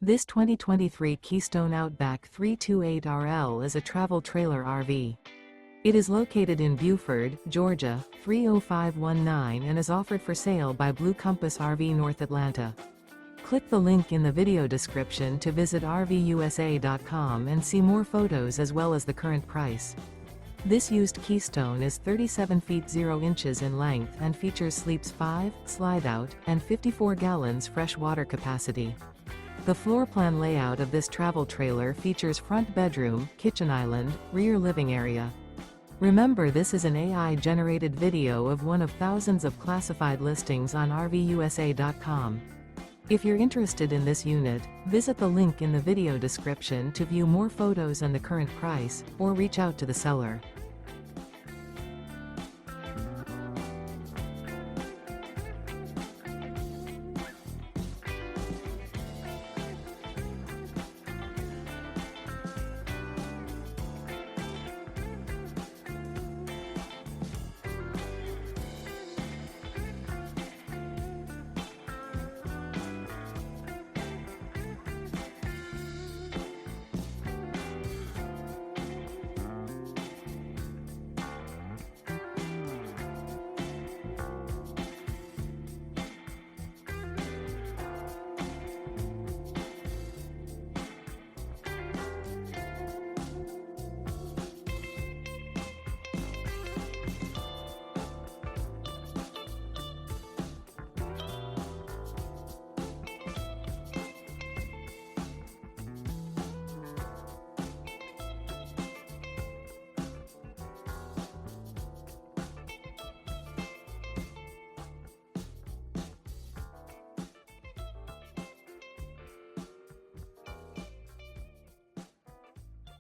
This 2023 Keystone Outback 328RL is a travel trailer RV. It is located in Buford, Georgia, 30519 and is offered for sale by Blue Compass RV North Atlanta. Click the link in the video description to visit RVUSA.com and see more photos as well as the current price. This used Keystone is 37 feet 0 inches in length and features sleeps 5, Slideout, and 54 gallons fresh water capacity. The floor plan layout of this travel trailer features front bedroom, kitchen island, rear living area. Remember, this is an AI-generated video of one of thousands of classified listings on RVUSA.com. If you're interested in this unit, visit the link in the video description to view more photos and the current price, or reach out to the seller.